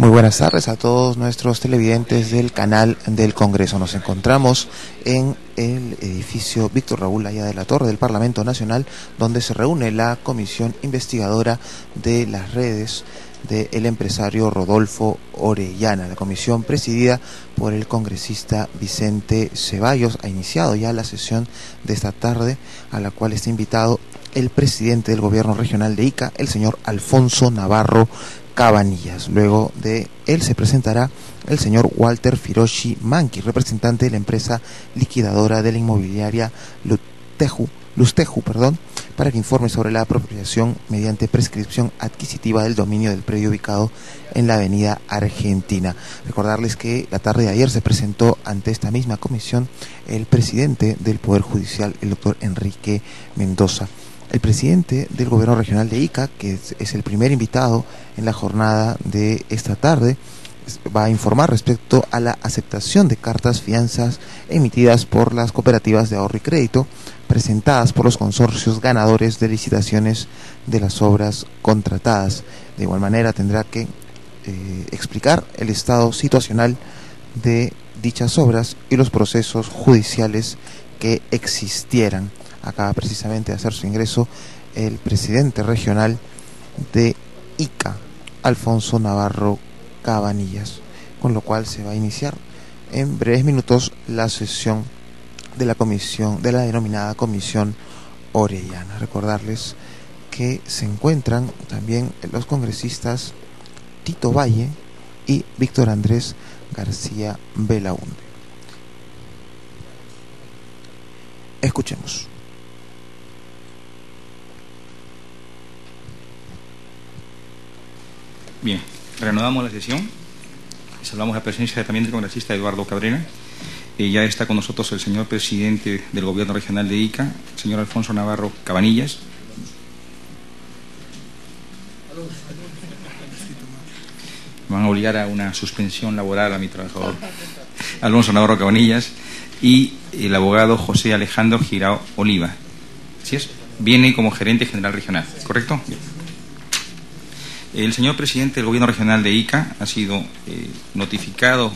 Muy buenas tardes a todos nuestros televidentes del canal del Congreso. Nos encontramos en el edificio Víctor Raúl Haya de la Torre del Parlamento Nacional, donde se reúne la comisión investigadora de las redes del empresario Rodolfo Orellana. La comisión, presidida por el congresista Vicente Ceballos, ha iniciado ya la sesión de esta tarde, a la cual está invitado el presidente del gobierno regional de Ica, el señor Alfonso Navarro Cabanillas. Luego de él se presentará el señor Walter Firoshi Manqui, representante de la empresa liquidadora de la inmobiliaria Lusteju, para que informe sobre la apropiación mediante prescripción adquisitiva del dominio del predio ubicado en la avenida Argentina. Recordarles que la tarde de ayer se presentó ante esta misma comisión el presidente del Poder Judicial, el doctor Enrique Mendoza. El presidente del gobierno regional de Ica, que es el primer invitado en la jornada de esta tarde, va a informar respecto a la aceptación de cartas fianzas emitidas por las cooperativas de ahorro y crédito, presentadas por los consorcios ganadores de licitaciones de las obras contratadas. De igual manera tendrá que explicar el estado situacional de dichas obras y los procesos judiciales que existieran. Acaba precisamente de hacer su ingreso el presidente regional de Ica, Alfonso Navarro Cabanillas, con lo cual se va a iniciar en breves minutos la sesión de la comisión, de la denominada Comisión Orellana. Recordarles que se encuentran también los congresistas Tito Valle y Víctor Andrés García Belaúnde. Escuchemos. Bien, reanudamos la sesión. Saludamos la presencia también del congresista Eduardo Cabrera. Ya está con nosotros el señor presidente del gobierno regional de Ica, el señor Alfonso Navarro Cabanillas. Van a obligar a una suspensión laboral a mi trabajador Alfonso Navarro Cabanillas, y el abogado José Alejandro Girao Oliva. ¿Sí es? Viene como gerente general regional, ¿correcto? Bien. El señor presidente del gobierno regional de Ica ha sido notificado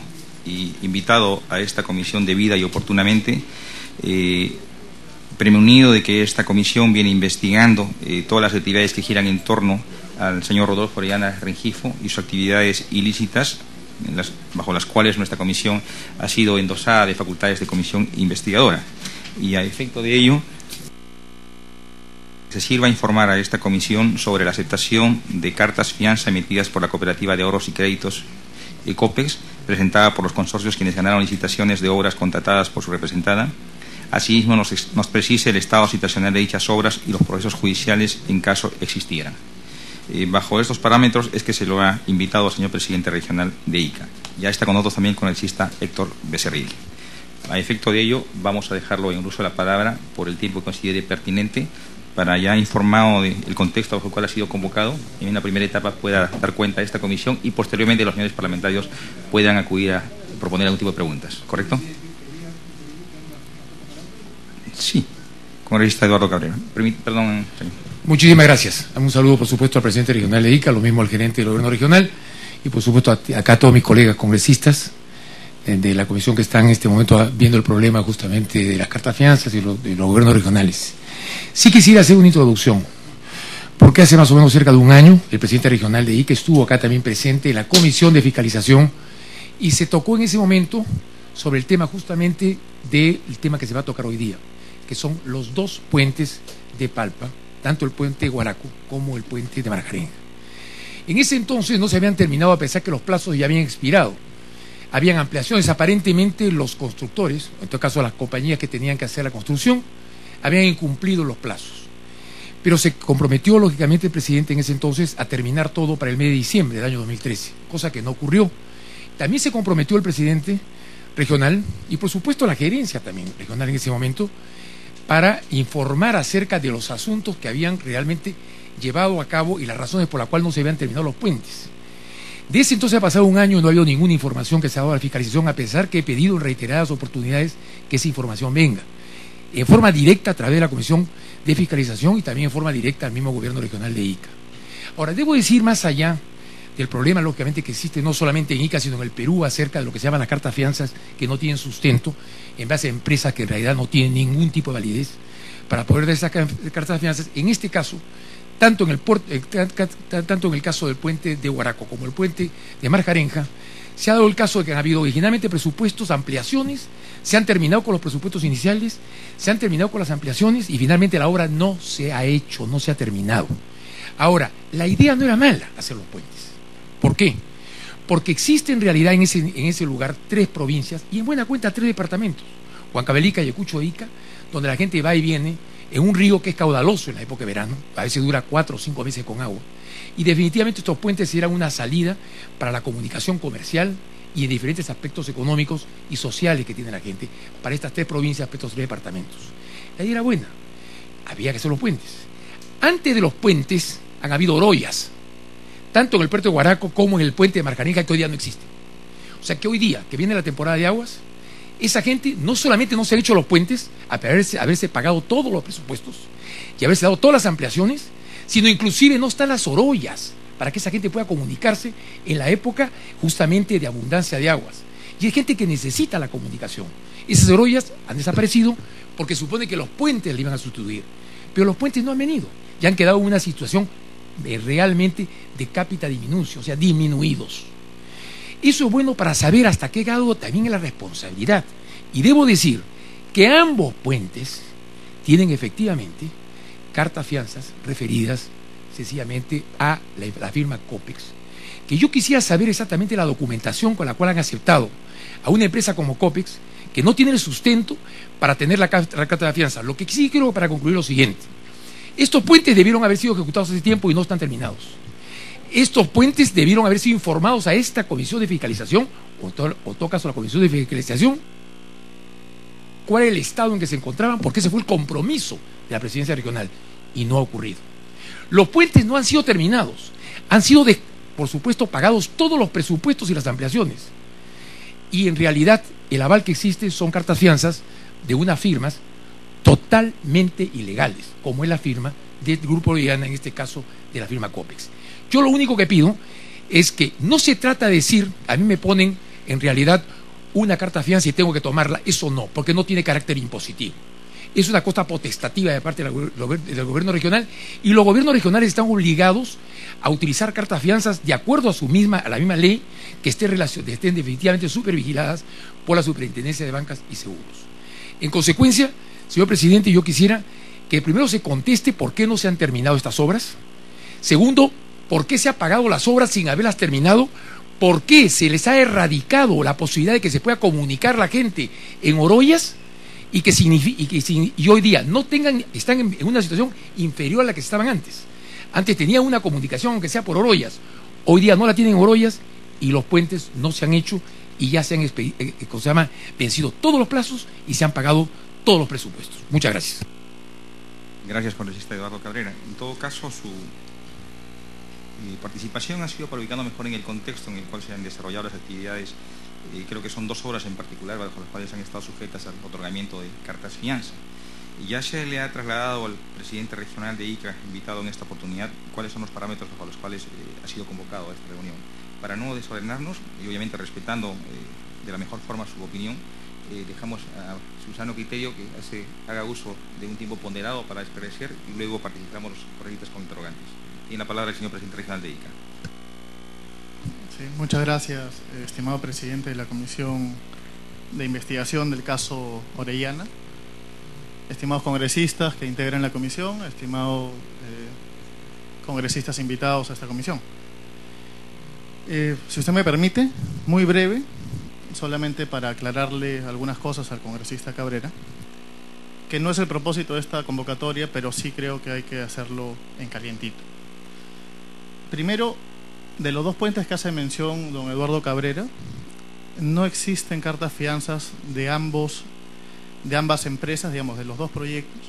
y invitado a esta comisión debida y oportunamente, prevenido de que esta comisión viene investigando todas las actividades que giran en torno al señor Rodolfo Orellana Rengifo y sus actividades ilícitas, bajo las cuales nuestra comisión ha sido endosada de facultades de comisión investigadora. Y a efecto de ello, se sirva a informar a esta comisión sobre la aceptación de cartas fianza emitidas por la Cooperativa de Ahorros y Créditos ECOPEX, presentada por los consorcios quienes ganaron licitaciones de obras contratadas por su representada. Asimismo, nos precise el estado situacional de dichas obras y los procesos judiciales en caso existieran. Bajo estos parámetros es que se lo ha invitado al señor presidente regional de Ica. Ya está con nosotros también el congresista Héctor Becerril. A efecto de ello, vamos a dejarlo en uso de la palabra por el tiempo que considere pertinente, para ya informado del contexto bajo el cual ha sido convocado, en una primera etapa pueda dar cuenta de esta comisión y posteriormente los señores parlamentarios puedan acudir a proponer algún tipo de preguntas. ¿Correcto? Sí. Congresista Eduardo Cabrera. Perdón, señor. Muchísimas gracias. Un saludo, por supuesto, al presidente regional de Ica, lo mismo al gerente del gobierno regional y, por supuesto, acá a todos mis colegas congresistas de la comisión que están en este momento viendo el problema justamente de las cartas fianzas y de los gobiernos regionales. Sí quisiera hacer una introducción, porque hace más o menos cerca de un año el presidente regional de Ica estuvo acá también presente en la comisión de fiscalización y se tocó en ese momento sobre el tema justamente del tema que se va a tocar hoy día, que son los dos puentes de Palpa, tanto el puente Guaraco como el puente de Marajarenga. En ese entonces no se habían terminado, a pesar que los plazos ya habían expirado. Habían ampliaciones, aparentemente los constructores, en todo caso las compañías que tenían que hacer la construcción, habían incumplido los plazos. Pero se comprometió, lógicamente, el presidente en ese entonces a terminar todo para el mes de diciembre del año 2013, cosa que no ocurrió. También se comprometió el presidente regional y, por supuesto, la gerencia también regional en ese momento para informar acerca de los asuntos que habían realmente llevado a cabo y las razones por las cuales no se habían terminado los puentes. De ese entonces ha pasado un año y no ha habido ninguna información que se ha dado a la fiscalización, a pesar que he pedido en reiteradas oportunidades que esa información venga, en forma directa a través de la Comisión de Fiscalización y también en forma directa al mismo gobierno regional de Ica. Ahora, debo decir más allá del problema, lógicamente, que existe no solamente en Ica, sino en el Perú, acerca de lo que se llaman las cartas fianzas, que no tienen sustento, en base a empresas que en realidad no tienen ningún tipo de validez, para poder dar esas cartas fianzas. En este caso, tanto en el caso del puente de Huaraco como el puente de Marjarenja, se ha dado el caso de que han habido originalmente presupuestos, ampliaciones, se han terminado con los presupuestos iniciales, se han terminado con las ampliaciones y finalmente la obra no se ha hecho, no se ha terminado. Ahora, la idea no era mala, hacer los puentes. ¿Por qué? Porque existe en realidad en ese lugar 3 provincias y en buena cuenta 3 departamentos, Huancavelica, Ayacucho e Ica, donde la gente va y viene en un río que es caudaloso en la época de verano, a veces dura 4 o 5 meses con agua. Y definitivamente estos puentes eran una salida para la comunicación comercial y en diferentes aspectos económicos y sociales que tiene la gente, para estas 3 provincias, para estos 3 departamentos. La idea era buena, había que hacer los puentes. Antes de los puentes han habido oroyas, tanto en el puerto de Huaraco como en el puente de Marjarenja, que hoy día no existe. O sea que hoy día, que viene la temporada de aguas, esa gente no solamente no se han hecho los puentes, a haberse pagado todos los presupuestos y haberse dado todas las ampliaciones, sino inclusive no están las oroyas para que esa gente pueda comunicarse en la época justamente de abundancia de aguas. Y hay gente que necesita la comunicación. Esas oroyas han desaparecido porque supone que los puentes le iban a sustituir, pero los puentes no han venido y han quedado en una situación realmente de cápita diminución, o sea, disminuidos. Eso es bueno para saber hasta qué grado también es la responsabilidad. Y debo decir que ambos puentes tienen efectivamente cartas fianzas referidas sencillamente a la firma Copex, que yo quisiera saber exactamente la documentación con la cual han aceptado a una empresa como Copex, que no tiene el sustento para tener la carta de fianza. Lo que sí creo, para concluir, lo siguiente: estos puentes debieron haber sido ejecutados hace tiempo y no están terminados. Estos puentes debieron haber sido informados a esta comisión de fiscalización, o en todo caso a la comisión de fiscalización, cuál era el estado en que se encontraban, porque ese fue el compromiso de la presidencia regional, y no ha ocurrido. Los puentes no han sido terminados, han sido, por supuesto, pagados todos los presupuestos y las ampliaciones, y en realidad el aval que existe son cartas fianzas de unas firmas totalmente ilegales, como es la firma del Grupo Orellana, en este caso de la firma Copex. Yo lo único que pido es que no se trata de decir, a mí me ponen en realidad una carta fianza y tengo que tomarla, eso no, porque no tiene carácter impositivo. Es una cosa potestativa de parte del gobierno regional, y los gobiernos regionales están obligados a utilizar cartas fianzas de acuerdo a la misma ley, que estén definitivamente supervigiladas por la Superintendencia de Bancas y Seguros. En consecuencia, señor presidente, yo quisiera que primero se conteste por qué no se han terminado estas obras. Segundo, por qué se han pagado las obras sin haberlas terminado. ¿Por qué se les ha erradicado la posibilidad de que se pueda comunicar la gente en oroyas y hoy día están en una situación inferior a la que estaban antes? Antes tenían una comunicación, aunque sea por oroyas. Hoy día no la tienen en oroyas y los puentes no se han hecho y ya se han vencido todos los plazos y se han pagado todos los presupuestos. Muchas gracias. Gracias, congresista Eduardo Cabrera. En todo caso, su participación ha sido para ubicarnos mejor en el contexto en el cual se han desarrollado las actividades. Creo que son 2 obras en particular bajo las cuales han estado sujetas al otorgamiento de cartas fianza. Y ya se le ha trasladado al presidente regional de Ica, invitado en esta oportunidad, cuáles son los parámetros bajo los cuales ha sido convocado a esta reunión. Para no desordenarnos y obviamente respetando de la mejor forma su opinión, dejamos a su sano criterio que haga uso de un tiempo ponderado para esclarecer y luego participamos los correístas con interrogantes. Tiene la palabra el señor presidente regional de Ica. Sí, muchas gracias, estimado presidente de la Comisión de Investigación del caso Orellana, estimados congresistas que integran la comisión, estimados congresistas invitados a esta comisión. Si usted me permite, muy breve, solamente para aclararle algunas cosas al congresista Cabrera, que no es el propósito de esta convocatoria, pero sí creo que hay que hacerlo en calientito. Primero, de los 2 puentes que hace mención don Eduardo Cabrera, no existen cartas fianzas de ambas empresas, digamos, de los 2 proyectos.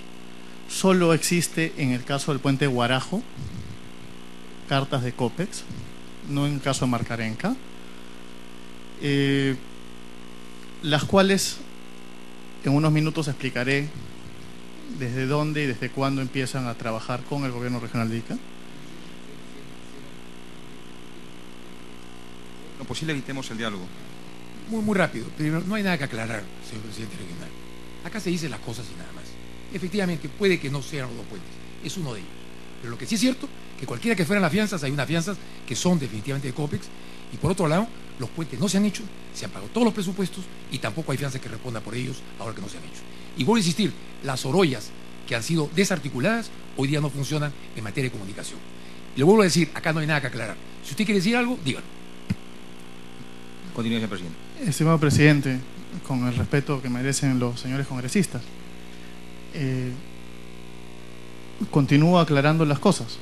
Solo existe en el caso del puente Huarajo cartas de Copex, no en el caso de Marjarenja, las cuales en unos minutos explicaré desde dónde y desde cuándo empiezan a trabajar con el gobierno regional de Ica. posible evitemos el diálogo. Muy rápido. Primero, no hay nada que aclarar, señor presidente regional. Acá se dicen las cosas y nada más. Efectivamente, puede que no sean los dos puentes. Es uno de ellos. Pero lo que sí es cierto, que cualquiera que fueran las fianzas, hay unas fianzas que son definitivamente de COPEX. Y por otro lado, los puentes no se han hecho, se han pagado todos los presupuestos y tampoco hay fianzas que respondan por ellos ahora que no se han hecho. Y vuelvo a insistir, las orollas que han sido desarticuladas hoy día no funcionan en materia de comunicación. Y lo vuelvo a decir, acá no hay nada que aclarar. Si usted quiere decir algo, dígalo. Continúe, señor presidente. Estimado presidente, con el respeto que merecen los señores congresistas, continúo aclarando las cosas.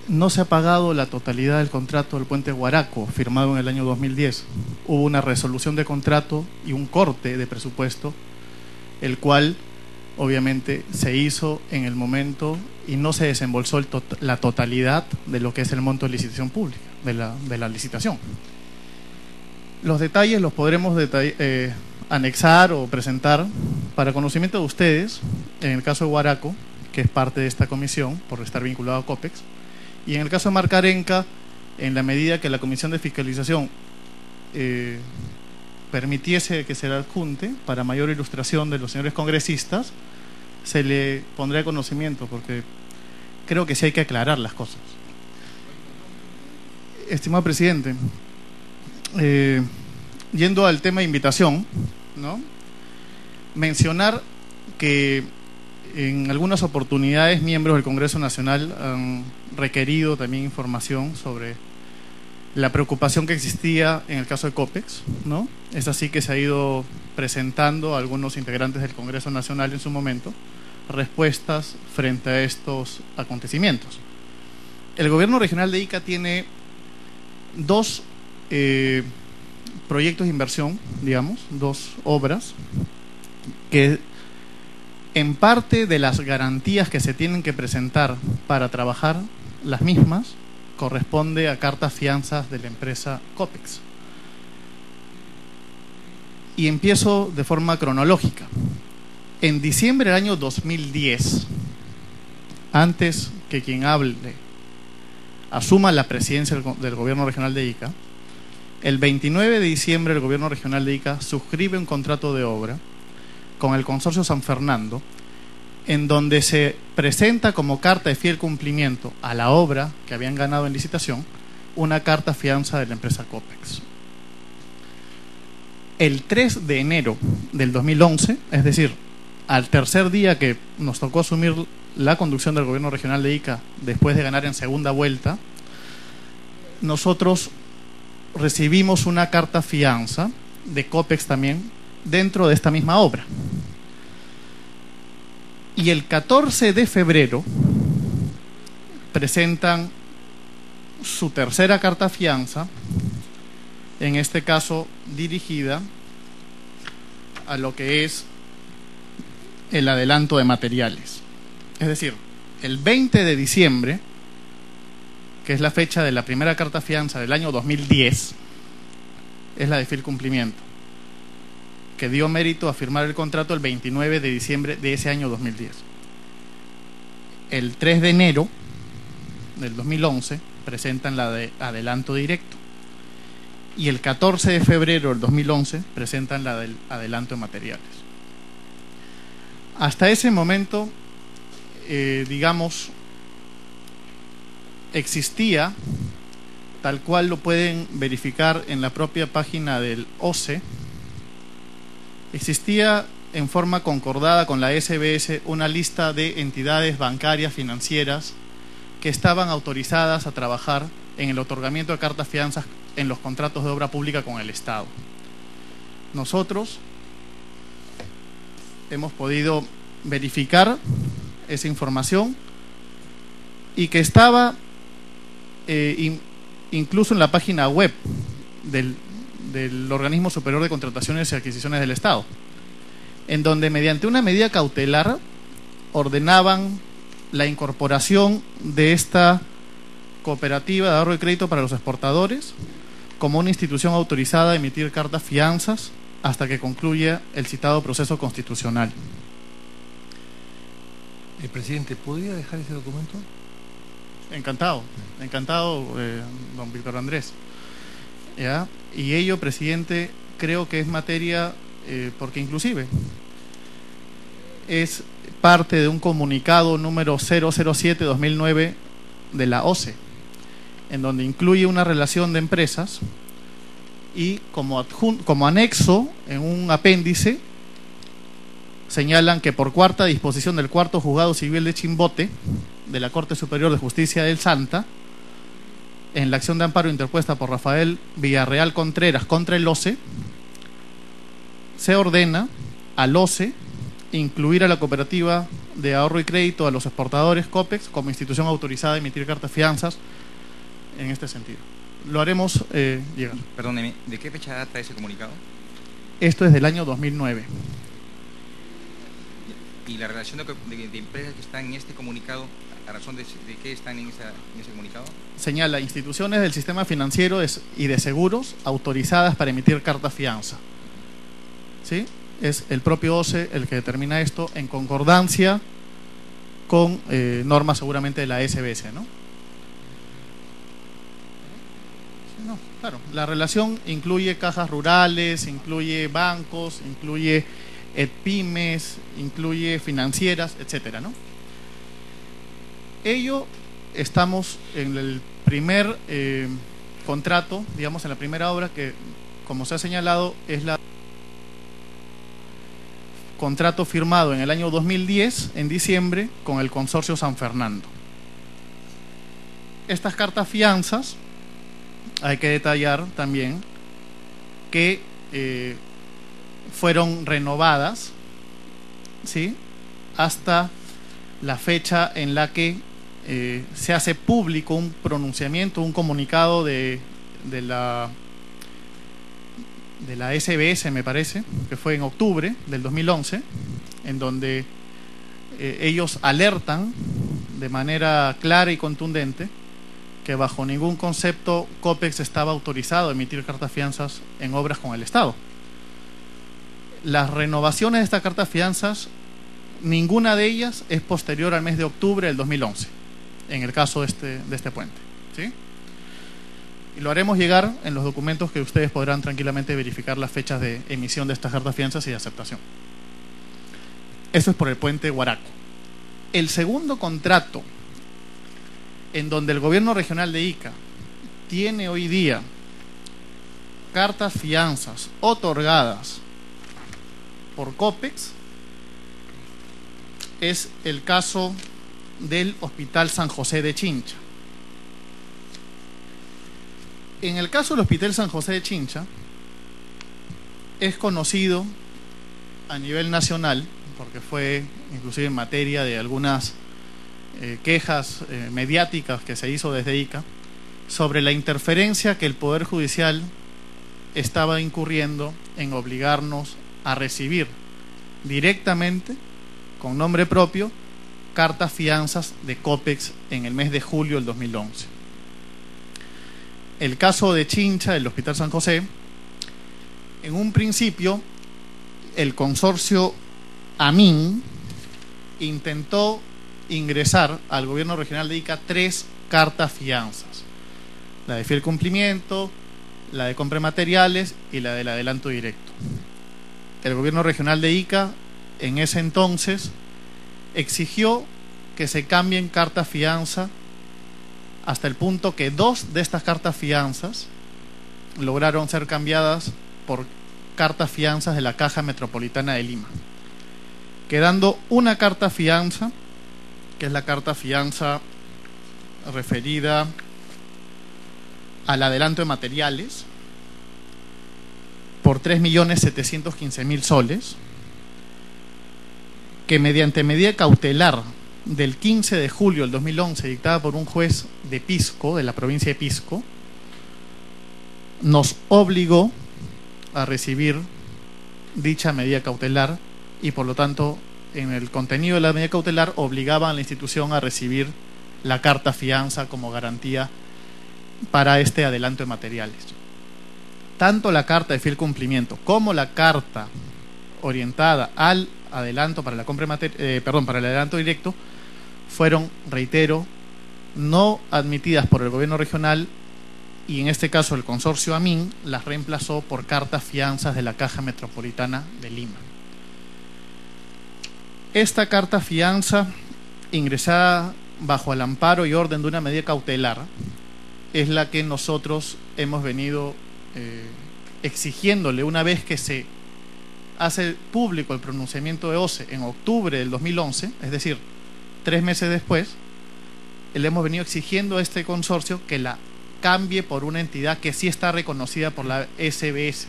No se ha pagado la totalidad del contrato del puente Guaraco, firmado en el año 2010. Hubo una resolución de contrato y un corte de presupuesto, el cual obviamente se hizo en el momento y no se desembolsó la totalidad de lo que es el monto de licitación pública, de la licitación. Los detalles los podremos anexar o presentar para conocimiento de ustedes, en el caso de Guaraco, que es parte de esta comisión por estar vinculado a COPEX, y en el caso de Marcarenca, en la medida que la Comisión de Fiscalización permitiese que se le adjunte, para mayor ilustración de los señores congresistas, se le pondrá conocimiento, porque creo que sí hay que aclarar las cosas. Estimado presidente, yendo al tema de invitación, ¿no? Mencionar que en algunas oportunidades miembros del Congreso Nacional han requerido también información sobre la preocupación que existía en el caso de COPEX, ¿no? Es así que se ha ido presentando a algunos integrantes del Congreso Nacional en su momento respuestas frente a estos acontecimientos. El gobierno regional de Ica tiene dos proyectos de inversión, digamos, dos obras que en parte de las garantías que se tienen que presentar para trabajar las mismas corresponde a cartas fianzas de la empresa COPEX. Y empiezo de forma cronológica. En diciembre del año 2010, antes que quien hable asuma la presidencia del gobierno regional de Ica, el 29 de diciembre el gobierno regional de Ica suscribe un contrato de obra con el Consorcio San Fernando, en donde se presenta como carta de fiel cumplimiento a la obra que habían ganado en licitación una carta fianza de la empresa COPEX. El 3 de enero del 2011, es decir, al tercer día que nos tocó asumir la conducción del gobierno regional de Ica después de ganar en segunda vuelta, nosotros recibimos una carta fianza de COPEX también dentro de esta misma obra. Y el 14 de febrero presentan su tercera carta fianza, en este caso dirigida a lo que es el adelanto de materiales. Es decir, el 20 de diciembre, que es la fecha de la primera carta fianza del año 2010, es la de fiel cumplimiento, que dio mérito a firmar el contrato el 29 de diciembre de ese año 2010. El 3 de enero del 2011 presentan la de adelanto directo y el 14 de febrero del 2011 presentan la del adelanto de materiales. Hasta ese momento, digamos, existía, tal cual lo pueden verificar en la propia página del OCE, existía en forma concordada con la SBS una lista de entidades bancarias financieras que estaban autorizadas a trabajar en el otorgamiento de cartas fianzas en los contratos de obra pública con el Estado. Nosotros hemos podido verificar esa información y que estaba incluso en la página web del Organismo Superior de Contrataciones y Adquisiciones del Estado, en donde mediante una medida cautelar ordenaban la incorporación de esta cooperativa de ahorro y crédito para los exportadores como una institución autorizada a emitir cartas fianzas hasta que concluya el citado proceso constitucional. El presidente, ¿podría dejar ese documento? Encantado, don Víctor Andrés. ¿ya? Y ello, presidente, creo que es materia, porque inclusive es parte de un comunicado número 007-2009 de la OCE, en donde incluye una relación de empresas y como anexo, en un apéndice, señalan que por cuarta disposición del cuarto juzgado civil de Chimbote de la Corte Superior de Justicia del Santa, en la acción de amparo interpuesta por Rafael Villarreal Contreras contra el OCE, se ordena al OCE incluir a la Cooperativa de Ahorro y Crédito a los exportadores COPEX como institución autorizada a emitir cartas fianzas en este sentido. Lo haremos llegar. Perdóneme, ¿de qué fecha data ese comunicado? Esto es del año 2009. ¿Y la relación de empresas que están en este comunicado, a razón de qué están en ese comunicado? Señala instituciones del sistema financiero y de seguros autorizadas para emitir carta fianza. ¿Sí? Es el propio OCE el que determina esto en concordancia con normas seguramente de la SBS, ¿no? No, claro. La relación incluye cajas rurales, incluye bancos, incluye pymes, incluye financieras, etcétera, ¿no? Ello estamos en el primer contrato, digamos, en la primera obra que, como se ha señalado, es la contrato firmado en el año 2010, en diciembre, con el Consorcio San Fernando. Estas cartas fianzas, hay que detallar también que fueron renovadas, ¿sí?, hasta la fecha en la que se hace público un pronunciamiento, un comunicado de la SBS, me parece, que fue en octubre del 2011, en donde ellos alertan de manera clara y contundente que bajo ningún concepto COPEX estaba autorizado a emitir cartas fianzas en obras con el Estado. Las renovaciones de estas cartas fianzas, ninguna de ellas es posterior al mes de octubre del 2011, en el caso de este puente, ¿sí? Y lo haremos llegar en los documentos que ustedes podrán tranquilamente verificar las fechas de emisión de estas cartas fianzas y de aceptación. Eso es por el puente Huaraco. El segundo contrato en donde el gobierno regional de Ica tiene hoy día cartas fianzas otorgadas por COPEX es el caso del Hospital San José de Chincha. En el caso del Hospital San José de Chincha es conocido a nivel nacional, porque fue inclusive en materia de algunas quejas mediáticas que se hizo desde Ica, sobre la interferencia que el Poder Judicial estaba incurriendo en obligarnos a recibir directamente, con nombre propio, cartas fianzas de COPEX en el mes de julio del 2011. El caso de Chincha, del Hospital San José, en un principio el consorcio AMIN intentó ingresar al gobierno regional de Ica 3 cartas fianzas: la de fiel cumplimiento, la de compra de materiales y la del adelanto directo. El gobierno regional de Ica en ese entonces exigió que se cambien cartas fianza, hasta el punto que 2 de estas cartas fianzas lograron ser cambiadas por cartas fianzas de la Caja Metropolitana de Lima, quedando una carta fianza, que es la carta fianza referida al adelanto de materiales, por 3.715.000 soles, que mediante medida cautelar del 15 de julio del 2011, dictada por un juez de Pisco, de la provincia de Pisco, nos obligó a recibir dicha medida cautelar y, por lo tanto, en el contenido de la medida cautelar obligaban a la institución a recibir la carta fianza como garantía para este adelanto de materiales. Tanto la carta de fiel cumplimiento como la carta orientada al adelanto para la compra para el adelanto directo fueron, reitero, no admitidas por el gobierno regional y en este caso el consorcio Amin las reemplazó por cartas fianzas de la Caja Metropolitana de Lima. Esta carta fianza, ingresada bajo el amparo y orden de una medida cautelar, es la que nosotros hemos venido exigiéndole una vez que se hace público el pronunciamiento de OCE en octubre del 2011, es decir, 3 meses después. Le hemos venido exigiendo a este consorcio que la cambie por una entidad que sí está reconocida por la SBS.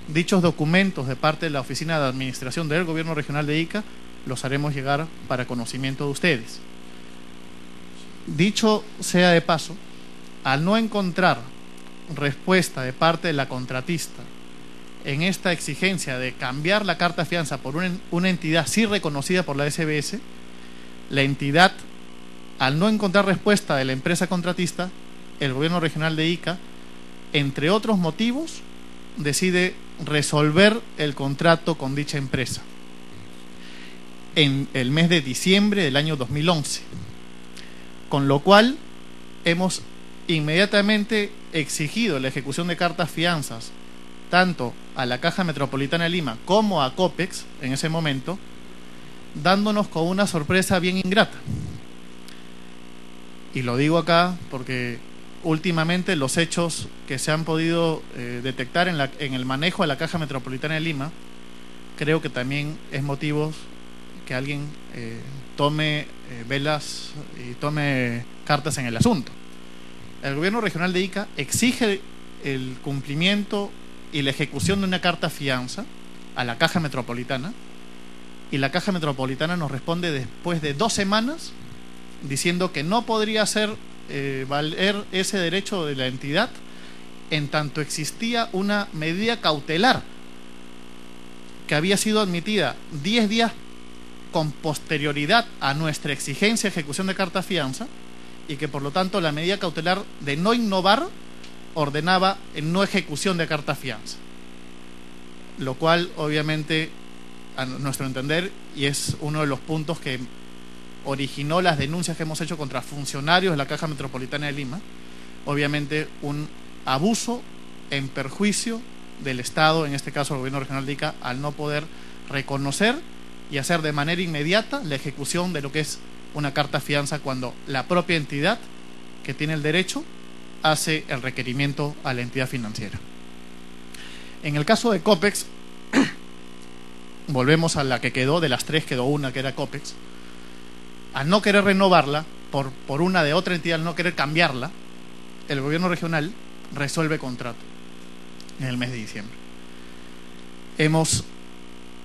Dichos documentos de parte de la Oficina de Administración del Gobierno Regional de Ica los haremos llegar para conocimiento de ustedes. Dicho sea de paso, al no encontrar respuesta de parte de la contratista en esta exigencia de cambiar la carta fianza por una entidad sí reconocida por la SBS, la entidad, al no encontrar respuesta de la empresa contratista, el Gobierno Regional de Ica, entre otros motivos, decide resolver el contrato con dicha empresa en el mes de diciembre del año 2011, con lo cual hemos inmediatamente exigido la ejecución de cartas fianzas tanto a la Caja Metropolitana de Lima como a COPEX en ese momento, dándonos con una sorpresa bien ingrata. Y lo digo acá porque últimamente los hechos que se han podido detectar en el manejo de la Caja Metropolitana de Lima, creo que también es motivo que alguien tome velas y tome cartas en el asunto. El Gobierno Regional de Ica exige el cumplimiento y la ejecución de una carta fianza a la Caja Metropolitana, y la Caja Metropolitana nos responde después de 2 semanas diciendo que no podría hacer valer ese derecho de la entidad en tanto existía una medida cautelar que había sido admitida 10 días con posterioridad a nuestra exigencia de ejecución de carta fianza, y que por lo tanto la medida cautelar de no innovar ordenaba en no ejecución de carta fianza, lo cual obviamente a nuestro entender, y es uno de los puntos que originó las denuncias que hemos hecho contra funcionarios de la Caja Metropolitana de Lima, obviamente un abuso en perjuicio del Estado, en este caso el Gobierno Regional de Ica, al no poder reconocer y hacer de manera inmediata la ejecución de lo que es una carta fianza cuando la propia entidad que tiene el derecho hace el requerimiento a la entidad financiera. En el caso de COPEX, volvemos a la que quedó, de las 3 quedó una que era COPEX. Al no querer renovarla por una de otra entidad, al no querer cambiarla, el Gobierno regional resuelve contrato en el mes de diciembre. Hemos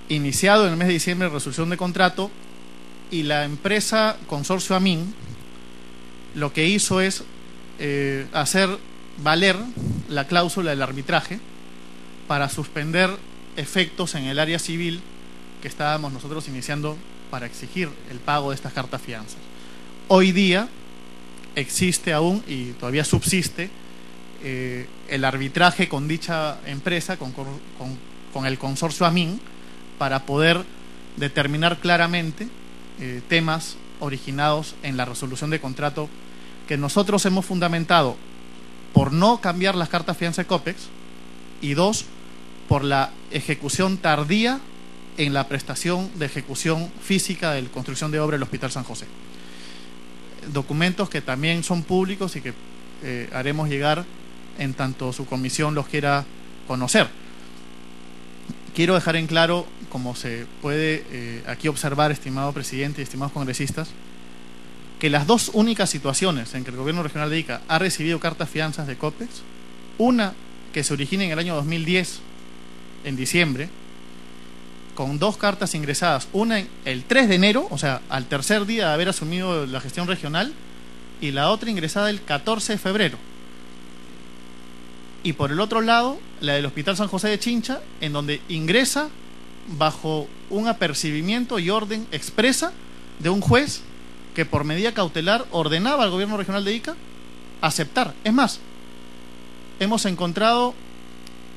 iniciado en el mes de diciembre resolución de contrato, y la empresa Consorcio Amin lo que hizo es hacer valer la cláusula del arbitraje para suspender efectos en el área civil que estábamos nosotros iniciando para exigir el pago de estas cartas fianzas. Hoy día existe aún y todavía subsiste el arbitraje con dicha empresa, con el consorcio Amin, para poder determinar claramente temas originados en la resolución de contrato que nosotros hemos fundamentado por no cambiar las cartas fianza de COPEX, y 2, por la ejecución tardía en la prestación de ejecución física de la construcción de obra del Hospital San José. Documentos que también son públicos y que haremos llegar en tanto su comisión los quiera conocer. Quiero dejar en claro, como se puede aquí observar, estimado presidente y estimados congresistas, que las 2 únicas situaciones en que el Gobierno Regional de Ica ha recibido cartas fianzas de COPEX, una que se origina en el año 2010, en diciembre, con 2 cartas ingresadas, una el 3 de enero, o sea, al tercer día de haber asumido la gestión regional, y la otra ingresada el 14 de febrero. Y por el otro lado, la del Hospital San José de Chincha, en donde ingresa bajo un apercibimiento y orden expresa de un juez que por medida cautelar ordenaba al Gobierno Regional de Ica aceptar. Es más, hemos encontrado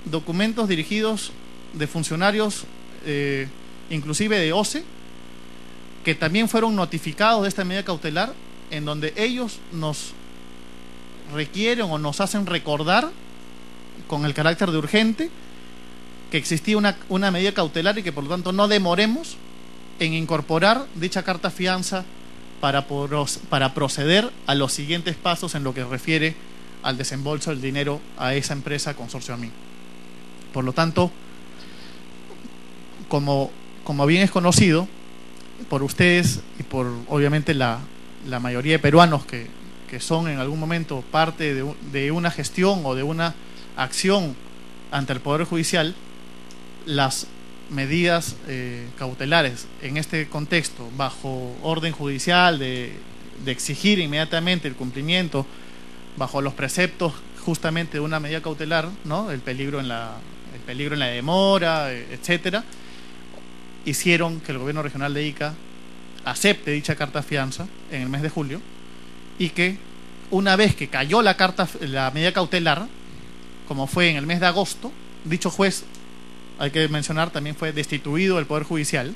documentos dirigidos de funcionarios, inclusive de OCE, que también fueron notificados de esta medida cautelar, en donde ellos nos requieren o nos hacen recordar, con el carácter de urgente, que existía una medida cautelar y que por lo tanto no demoremos en incorporar dicha carta fianza para proceder a los siguientes pasos en lo que refiere al desembolso del dinero a esa empresa Consorcio AMIN. Por lo tanto, como bien es conocido por ustedes y por obviamente la mayoría de peruanos que son en algún momento parte de una gestión o de una acción ante el Poder Judicial, las medidas cautelares en este contexto, bajo orden judicial de exigir inmediatamente el cumplimiento, bajo los preceptos justamente de una medida cautelar, ¿no? El peligro en la demora, etcétera, hicieron que el gobierno regional de Ica acepte dicha carta fianza en el mes de julio, y que una vez que cayó la medida cautelar, como fue en el mes de agosto, dicho juez, hay que mencionar, también fue destituido del Poder Judicial,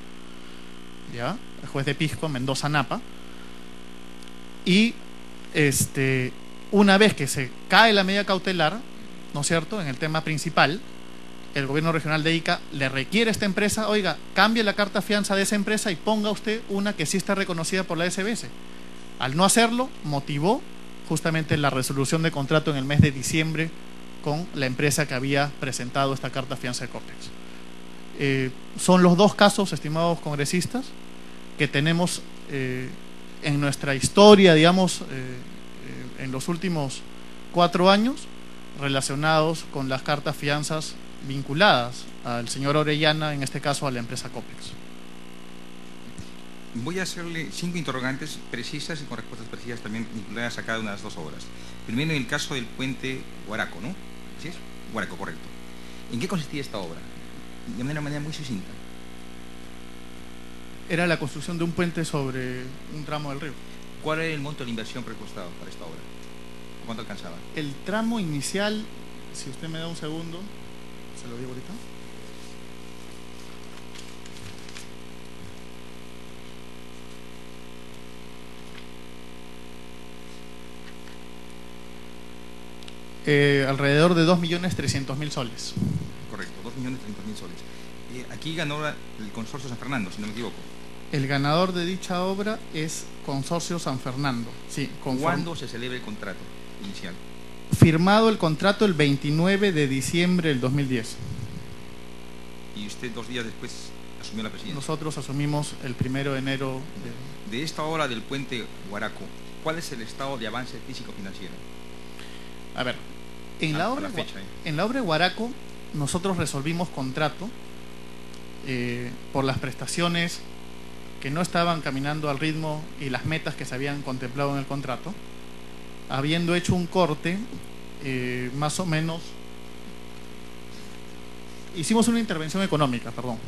¿ya? El juez de Pisco, Mendoza Napa, y una vez que se cae la medida cautelar, ¿no es cierto?, en el tema principal, el gobierno regional de Ica le requiere a esta empresa: oiga, cambie la carta fianza de esa empresa y ponga usted una que sí está reconocida por la SBS. Al no hacerlo, motivó justamente la resolución de contrato en el mes de diciembre con la empresa que había presentado esta carta fianza de Copex. Son los dos casos, estimados congresistas, que tenemos en nuestra historia, digamos, en los últimos 4 años, relacionados con las cartas fianzas vinculadas al señor Orellana, en este caso a la empresa Copex. Voy a hacerle 5 interrogantes precisas y con respuestas precisas también vinculadas a cada una de las 2 obras. Primero, en el caso del puente Huaraco, ¿no? ¿Sí es? Huaraco, correcto. ¿En qué consistía esta obra? De una manera muy sucinta. Era la construcción de un puente sobre un tramo del río. ¿Cuál era el monto de la inversión presupuestado para esta obra? ¿Cuánto alcanzaba? El tramo inicial, si usted me da un segundo, se lo digo ahorita. Alrededor de 2.300.000 soles. Correcto, 2.300.000 soles. Aquí ganó el Consorcio San Fernando, si no me equivoco. El ganador de dicha obra es Consorcio San Fernando. Sí, ¿cuándo se celebra el contrato inicial? Firmado el contrato el 29 de diciembre del 2010. ¿Y usted 2 días después asumió la presidencia? Nosotros asumimos el 1 de enero. De esta obra del puente Huaraco, ¿cuál es el estado de avance físico-financiero? A ver, en la obra de Huaraco nosotros resolvimos contrato por las prestaciones que no estaban caminando al ritmo y las metas que se habían contemplado en el contrato, habiendo hecho un corte más o menos. Hicimos una intervención económica, perdón.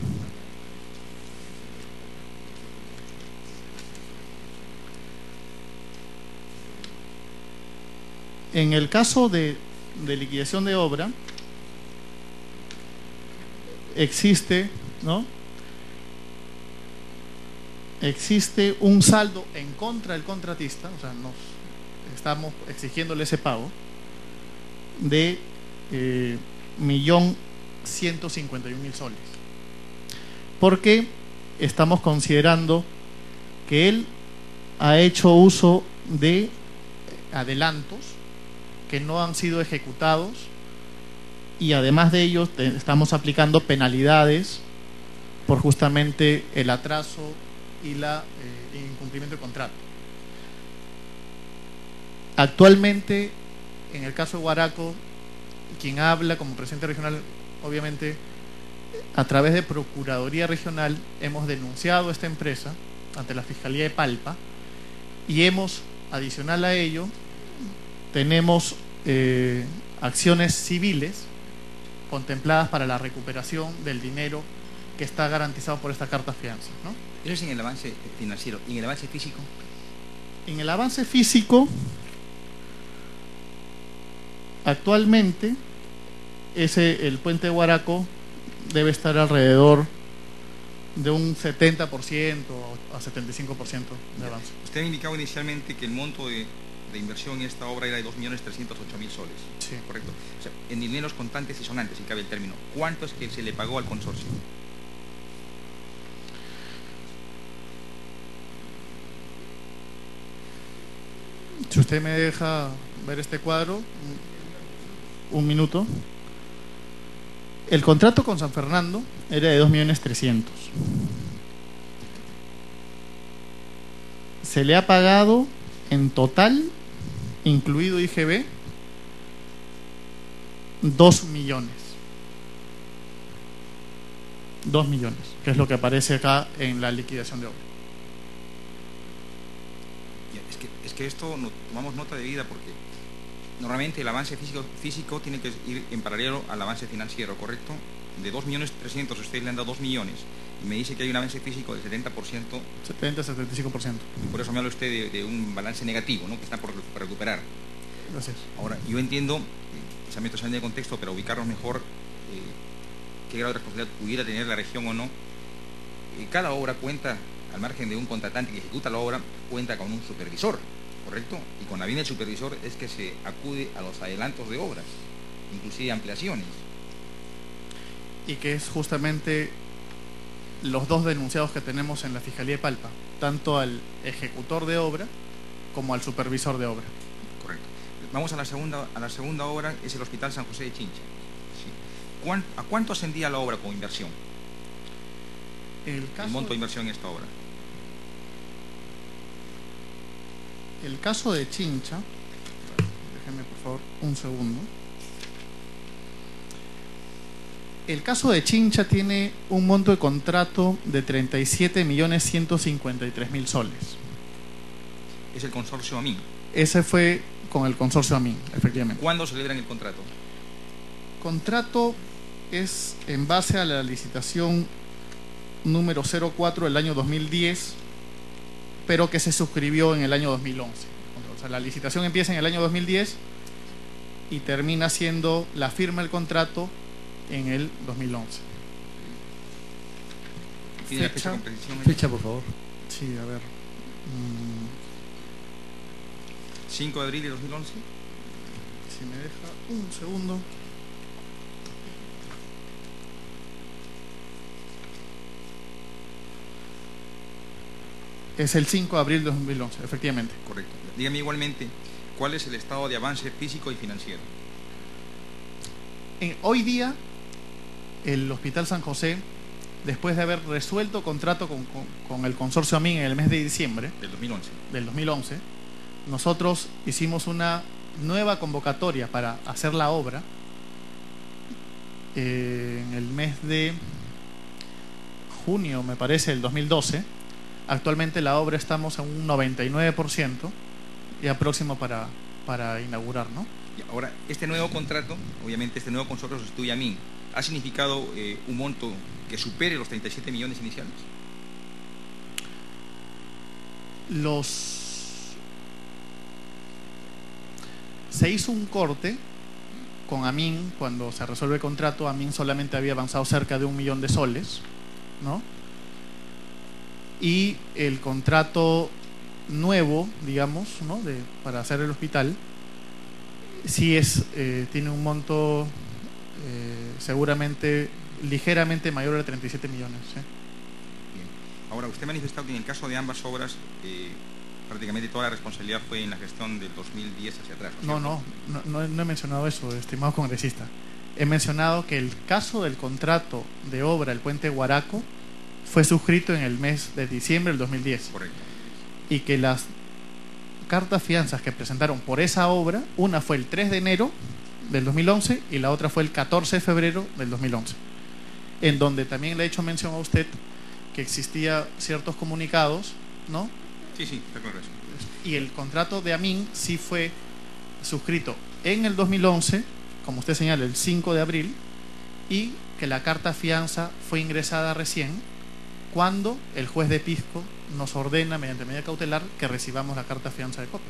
En el caso de liquidación de obra, existe, ¿no?, existe un saldo en contra del contratista, o sea, nos estamos exigiéndole ese pago de 1.151.000 soles, porque estamos considerando que él ha hecho uso de adelantos que no han sido ejecutados, y además de ello estamos aplicando penalidades por justamente el atraso y el incumplimiento del contrato. Actualmente, en el caso de Huaraco, quien habla como presidente regional, obviamente a través de Procuraduría Regional, hemos denunciado a esta empresa ante la Fiscalía de Palpa, y hemos, adicional a ello, tenemos acciones civiles contempladas para la recuperación del dinero que está garantizado por esta carta fianza, ¿no? Eso es en el avance financiero. ¿Y en el avance físico? En el avance físico, actualmente, el puente de Huaraco debe estar alrededor de un 70% a 75% de avance. Usted ha indicado inicialmente que el monto de de inversión en esta obra era de 2.308.000 soles. Sí. Correcto. O sea, en dineros contantes y sonantes, si cabe el término, ¿cuánto es que se le pagó al consorcio? Si usted me deja ver este cuadro, un minuto. El contrato con San Fernando era de 2.300.000. Se le ha pagado en total, incluido IGB, 2 millones. 2 millones, que es lo que aparece acá en la liquidación de obra. Es que esto tomamos nota de vida porque normalmente el avance físico tiene que ir en paralelo al avance financiero, ¿correcto? De 2.300.000, ustedes le han dado 2 millones y me dice que hay un avance físico del 70%. 70-75%. Y por eso me habla usted de un balance negativo, ¿no?, que está por recuperar. Gracias. Ahora, yo entiendo, quizá me estoy saliendo de contexto, pero ubicarnos mejor, qué grado de responsabilidad pudiera tener la región o no. Cada obra cuenta, al margen de un contratante que ejecuta la obra, cuenta con un supervisor, ¿correcto? Y con la vía del supervisor es que se acude a los adelantos de obras, inclusive ampliaciones. Y que es justamente los dos denunciados que tenemos en la Fiscalía de Palpa, tanto al ejecutor de obra como al supervisor de obra. Correcto. Vamos a la segunda obra, es el Hospital San José de Chincha. Sí. ¿A cuánto ascendía la obra con inversión? El monto de inversión en esta obra. El caso de Chincha, déjenme por favor un segundo. El caso de Chincha tiene un monto de contrato de 37.153.000 soles. Es el consorcio AMIN. Ese fue con el consorcio AMIN, efectivamente. ¿Cuándo celebran el contrato? Contrato es en base a la licitación número 04 del año 2010, pero que se suscribió en el año 2011. O sea, la licitación empieza en el año 2010 y termina siendo la firma del contrato en el 2011. Fecha, por favor. Sí, a ver. 5 de abril de 2011. Si me deja un segundo. Es el 5 de abril de 2011, efectivamente. Correcto. Dígame igualmente, ¿cuál es el estado de avance físico y financiero? Hoy día, el Hospital San José, después de haber resuelto contrato con el consorcio AMIN en el mes de diciembre del 2011, nosotros hicimos una nueva convocatoria para hacer la obra en el mes de junio, me parece, del 2012. Actualmente la obra estamos a un 99%, ya próximo para inaugurar, ¿no? Y ahora, este nuevo contrato, obviamente este nuevo consorcio sustituye a AMIN, ¿ha significado un monto que supere los 37 millones iniciales? Se hizo un corte con AMIN cuando se resuelve el contrato. AMIN solamente había avanzado cerca de 1 millón de soles, ¿no? Y el contrato nuevo, digamos, ¿no?, para hacer el hospital, sí tiene un monto seguramente ligeramente mayor de 37 millones. ¿Sí? Bien. Ahora, usted ha manifestado que en el caso de ambas obras prácticamente toda la responsabilidad fue en la gestión del 2010 hacia atrás. No he mencionado eso, estimado congresista. He mencionado que el caso del contrato de obra del puente Huaraco fue suscrito en el mes de diciembre del 2010. Correcto. Y que las cartas fianzas que presentaron por esa obra, una fue el 3 de enero del 2011 y la otra fue el 14 de febrero del 2011, en donde también le he hecho mención a usted que existía ciertos comunicados, ¿no? Sí, está claro eso. Y el contrato de AMIN sí fue suscrito en el 2011, como usted señala, el 5 de abril, y que la carta fianza fue ingresada recién cuando el juez de Pisco nos ordena, mediante medida cautelar, que recibamos la carta fianza de Copex.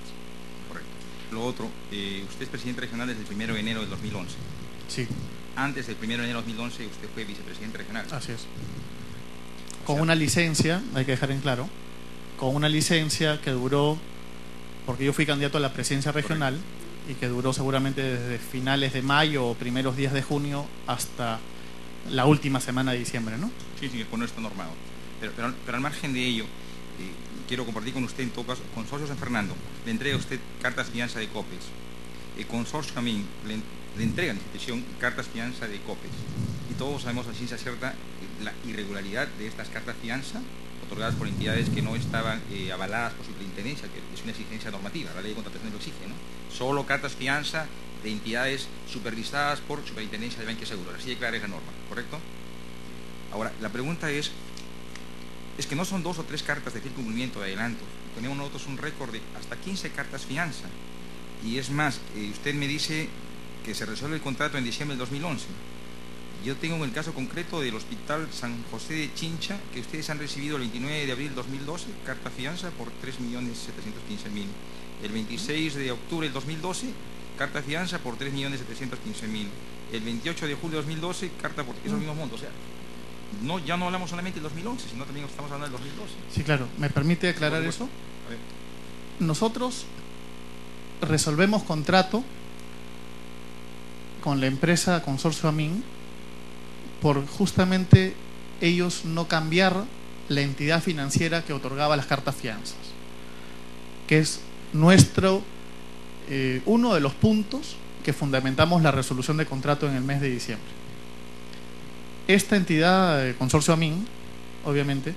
Correcto. Lo otro, usted es presidente regional desde el 1 de enero del 2011. Sí. Antes del 1 de enero del 2011 usted fue vicepresidente regional. Así es. Con una licencia, hay que dejar en claro, con una licencia que duró porque yo fui candidato a la presidencia regional y que duró seguramente desde finales de mayo o primeros días de junio hasta la última semana de diciembre, ¿no? Sí, pues no está normado. Pero al margen de ello, quiero compartir con usted, en todo caso, Consorcio San Fernando, le entrega a usted cartas fianza de COPEX. El consorcio también le entrega a la institución cartas fianza de COPEX. Y todos sabemos a ciencia cierta la irregularidad de estas cartas fianza otorgadas por entidades que no estaban avaladas por superintendencia, que es una exigencia normativa, la ley de contratación lo exige, ¿no? Solo cartas fianza de entidades supervisadas por superintendencia de Banque Seguros, así de clara es la norma, ¿correcto? Ahora, la pregunta es que no son 2 o 3 cartas de firme cumplimiento de adelanto, tenemos nosotros un récord de hasta 15 cartas fianza, y es más, usted me dice que se resuelve el contrato en diciembre del 2011. Yo tengo en el caso concreto del Hospital San José de Chincha, que ustedes han recibido el 29 de abril de 2012, carta fianza por 3.715.000. El 26 de octubre del 2012, carta fianza por 3.715.000. El 28 de julio de 2012, carta por esos mismos montos. O sea, ya no hablamos solamente del 2011, sino también estamos hablando del 2012. Sí, claro. ¿Me permite aclarar eso? A ver. Nosotros resolvemos contrato con la empresa Consorcio Amin por justamente ellos no cambiar la entidad financiera que otorgaba las cartas fianzas, que es nuestro uno de los puntos que fundamentamos la resolución de contrato en el mes de diciembre. Esta entidad, Consorcio Amin, obviamente,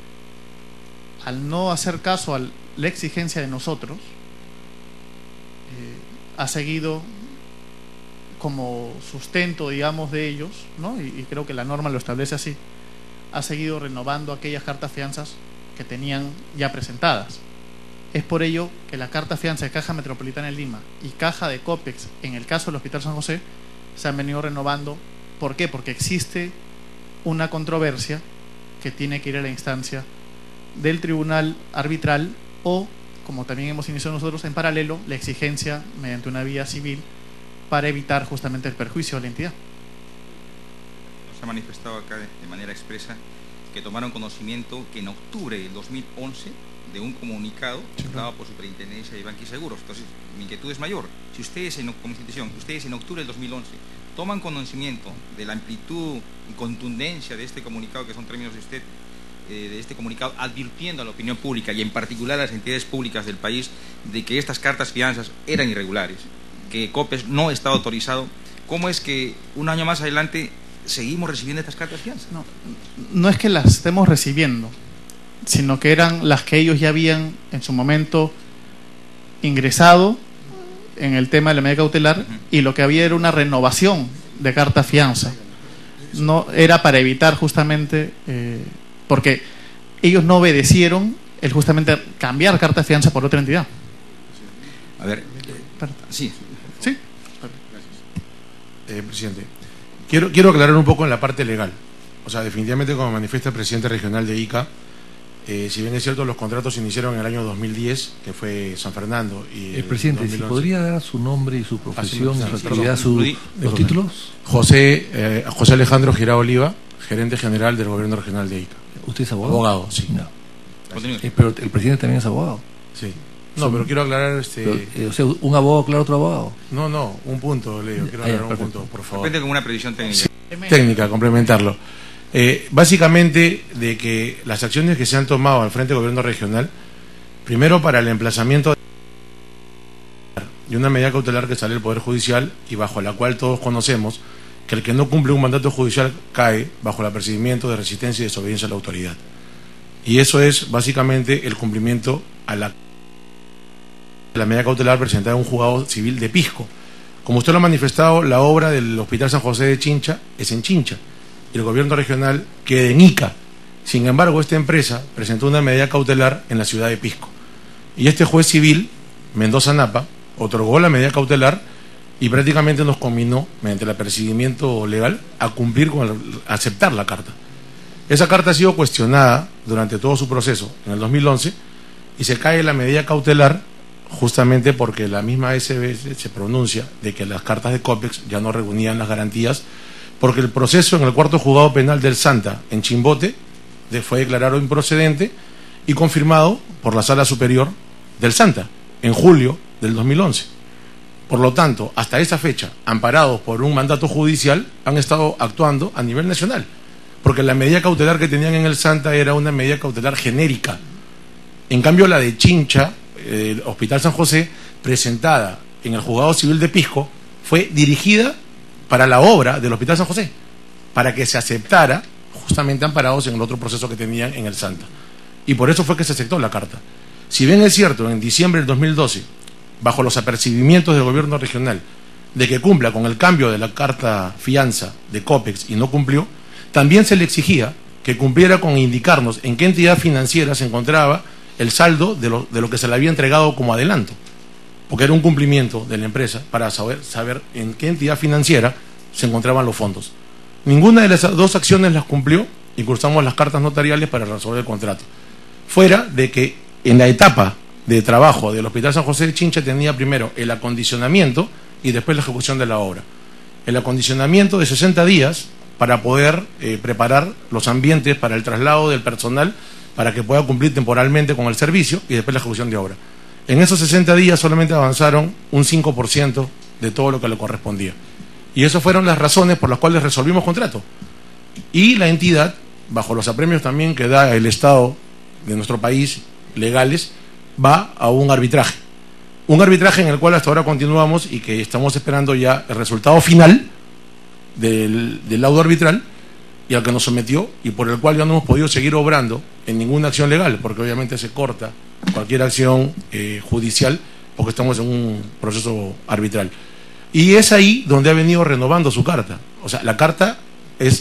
al no hacer caso a la exigencia de nosotros, ha seguido como sustento, digamos, de ellos, ¿no? Y creo que la norma lo establece así, ha seguido renovando aquellas cartas fianzas que tenían ya presentadas. Es por ello que la carta fianza de Caja Metropolitana de Lima y Caja de COPEX, en el caso del Hospital San José, se han venido renovando. ¿Por qué? Porque existe una controversia que tiene que ir a la instancia del tribunal arbitral o, como también hemos iniciado nosotros, en paralelo, la exigencia mediante una vía civil para evitar justamente el perjuicio a la entidad. Nos ha manifestado acá de manera expresa que tomaron conocimiento que en octubre del 2011 de un comunicado dado por Superintendencia de Banque Seguros. Entonces, mi inquietud es mayor. Si ustedes, como institución, ustedes en octubre del 2011 toman conocimiento de la amplitud y contundencia de este comunicado, que son términos de usted, de este comunicado, advirtiendo a la opinión pública y en particular a las entidades públicas del país de que estas cartas fianzas eran irregulares, que COPEX no estaba autorizado, ¿cómo es que un año más adelante seguimos recibiendo estas cartas fianzas? No es que las estemos recibiendo, sino que eran las que ellos ya habían en su momento ingresado en el tema de la medida cautelar, y lo que había era una renovación de carta fianza. No era para evitar justamente, porque ellos no obedecieron el justamente cambiar carta fianza por otra entidad. A ver, sí. Sí. Presidente, quiero aclarar un poco en la parte legal. O sea, definitivamente, como manifiesta el presidente regional de ICA, si bien es cierto, los contratos se iniciaron en el año 2010, que fue San Fernando. Y el presidente, 2011. ¿si podría dar su nombre y su profesión, sí, su actividad, los títulos? José Alejandro Girao Oliva, gerente general del gobierno regional de ICA. ¿Usted es abogado? Abogado, sí. No. Pero el presidente también es abogado. Sí. No, pero quiero aclarar Pero, o sea, un abogado aclara otro abogado. No, un punto, Leo. Quiero aclarar un punto, por favor. Depende con una previsión técnica. Sí, técnica, complementarlo. Básicamente, de que las acciones que se han tomado al frente del gobierno regional, primero para el emplazamiento de una medida cautelar que sale del Poder Judicial y bajo la cual todos conocemos que el que no cumple un mandato judicial cae bajo el apercibimiento de resistencia y desobediencia a la autoridad. Y eso es básicamente el cumplimiento a la medida cautelar presentada en un juzgado civil de Pisco. Como usted lo ha manifestado, la obra del Hospital San José de Chincha es en Chincha y el gobierno regional queda en Ica. Sin embargo, esta empresa presentó una medida cautelar en la ciudad de Pisco. Y este juez civil, Mendoza Napa, otorgó la medida cautelar y prácticamente nos conminó, mediante el apercibimiento legal, a cumplir a aceptar la carta. Esa carta ha sido cuestionada durante todo su proceso, en el 2011, y se cae la medida cautelar justamente porque la misma SBS se pronuncia de que las cartas de COPEX ya no reunían las garantías, porque el proceso en el cuarto juzgado penal del Santa, en Chimbote, fue declarado improcedente y confirmado por la Sala Superior del Santa. en julio del 2011. Por lo tanto, hasta esa fecha, amparados por un mandato judicial, han estado actuando a nivel nacional, porque la medida cautelar que tenían en el Santa era una medida cautelar genérica. En cambio, la de Chincha, el Hospital San José, presentada en el Juzgado Civil de Pisco, fue dirigida para la obra del Hospital San José, para que se aceptara, justamente amparados en el otro proceso que tenían en el Santa. Y por eso fue que se aceptó la carta. Si bien es cierto, en diciembre del 2012, bajo los apercibimientos del gobierno regional, de que cumpla con el cambio de la carta fianza de COPEX y no cumplió, también se le exigía que cumpliera con indicarnos en qué entidad financiera se encontraba el saldo de lo que se le había entregado como adelanto, porque era un cumplimiento de la empresa para saber en qué entidad financiera se encontraban los fondos. Ninguna de las dos acciones las cumplió y cursamos las cartas notariales para resolver el contrato. Fuera de que en la etapa de trabajo del Hospital San José de Chincha tenía primero el acondicionamiento y después la ejecución de la obra. El acondicionamiento de 60 días para poder preparar los ambientes para el traslado del personal para que pueda cumplir temporalmente con el servicio y después la ejecución de obra. En esos 60 días solamente avanzaron un 5% de todo lo que le correspondía. Y esas fueron las razones por las cuales resolvimos contrato. Y la entidad, bajo los apremios también que da el Estado de nuestro país, legales, va a un arbitraje. Un arbitraje en el cual hasta ahora continuamos y que estamos esperando ya el resultado final del laudo arbitral y al que nos sometió y por el cual ya no hemos podido seguir obrando en ninguna acción legal, porque obviamente se corta cualquier acción judicial porque estamos en un proceso arbitral. Y es ahí donde ha venido renovando su carta. O sea, la carta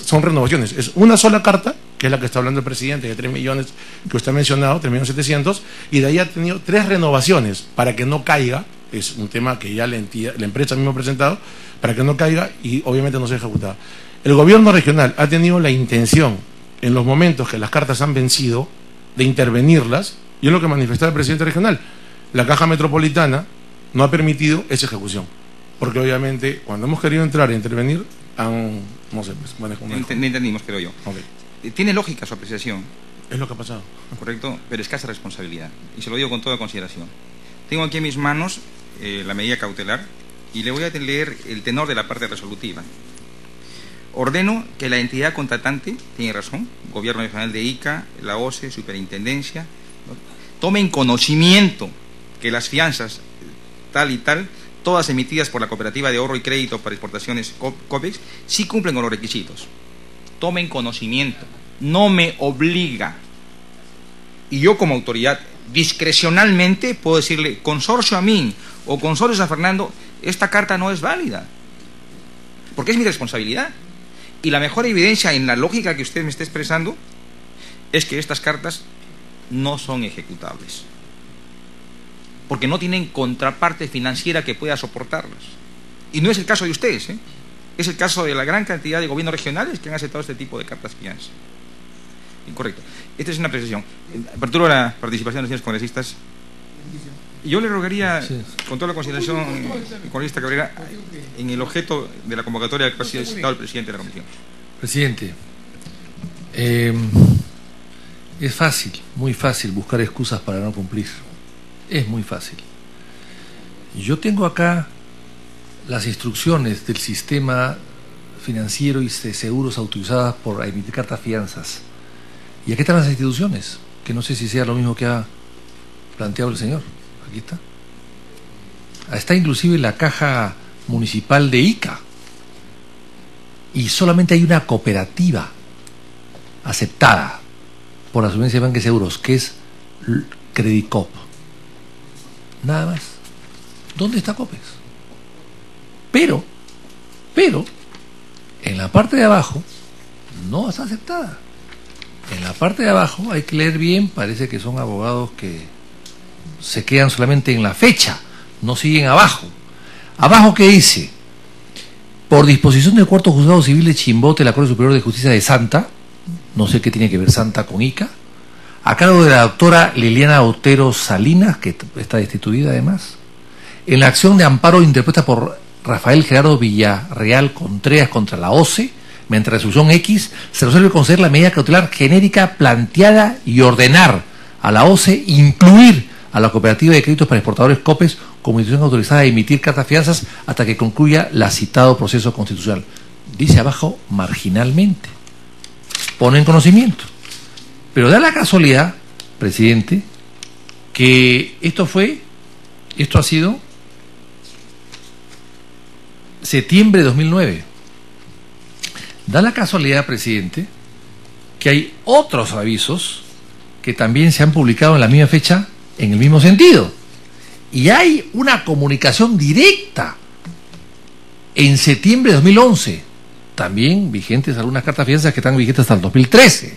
son renovaciones. Es una sola carta, que es la que está hablando el presidente, de 3 millones que usted ha mencionado, 3.700.000, y de ahí ha tenido 3 renovaciones para que no caiga. Es un tema que ya la empresa misma ha presentado, para que no caiga y obviamente no sea ejecutada. El gobierno regional ha tenido la intención, en los momentos que las cartas han vencido, de intervenirlas, y es lo que manifestaba el presidente regional. La Caja Metropolitana no ha permitido esa ejecución, porque obviamente cuando hemos querido entrar e intervenir, no sé, pues, manejo. Entendimos, creo yo. Okay. Tiene lógica su apreciación. Es lo que ha pasado. Correcto, pero escasa responsabilidad. Y se lo digo con toda consideración. Tengo aquí en mis manos la medida cautelar y le voy a leer el tenor de la parte resolutiva. Ordeno que la entidad contratante, tiene razón, Gobierno Regional de Ica, la OCE, Superintendencia, ¿no?, tomen conocimiento que las fianzas tal y tal, todas emitidas por la Cooperativa de Ahorro y Crédito para Exportaciones COPEX, sí cumplen con los requisitos. Tomen conocimiento, no me obliga. Y yo como autoridad, discrecionalmente, puedo decirle, Consorcio Amin o Consorcio San Fernando, esta carta no es válida, porque es mi responsabilidad. Y la mejor evidencia en la lógica que usted me está expresando es que estas cartas no son ejecutables, porque no tienen contraparte financiera que pueda soportarlas. Y no es el caso de ustedes, es el caso de la gran cantidad de gobiernos regionales que han aceptado este tipo de cartas fianza. Incorrecto. Esta es una precisión. Apertura de la participación de los señores congresistas. Yo le rogaría, sí, con toda la consideración, congresista Cabrera, en el objeto de la convocatoria que ha sido citado el presidente de la comisión. Presidente, es fácil, muy fácil buscar excusas para no cumplir. Es muy fácil. Yo tengo acá las instrucciones del sistema financiero y de seguros autorizadas por emitir cartas fianzas. Y aquí están las instituciones, que no sé si sea lo mismo que ha planteado el señor. Aquí está. Está inclusive la Caja Municipal de Ica. Y solamente hay una cooperativa aceptada por la Superintendencia de Banca y Seguros, que es Credicop. Nada más. ¿Dónde está COPEX? Pero, en la parte de abajo no está aceptada. En la parte de abajo hay que leer bien, parece que son abogados que se quedan solamente en la fecha, no siguen abajo. Abajo, ¿qué dice? Por disposición del Cuarto Juzgado Civil de Chimbote, la Corte Superior de Justicia de Santa, no sé qué tiene que ver Santa con Ica, a cargo de la doctora Liliana Otero Salinas, que está destituida además, en la acción de amparo interpuesta por Rafael Gerardo Villarreal Contreras contra la OCE, mediante resolución X, se resuelve conceder la medida cautelar genérica planteada y ordenar a la OCE incluir a la Cooperativa de Créditos para Exportadores COPEX como institución autorizada a emitir cartas fianzas hasta que concluya la citado proceso constitucional. Dice abajo marginalmente. Pone en conocimiento. Pero da la casualidad, presidente, que esto ha sido septiembre de 2009. Da la casualidad, presidente, que hay otros avisos que también se han publicado en la misma fecha, en el mismo sentido. Y hay una comunicación directa en septiembre de 2011, también vigentes algunas cartas fianzas que están vigentes hasta el 2013,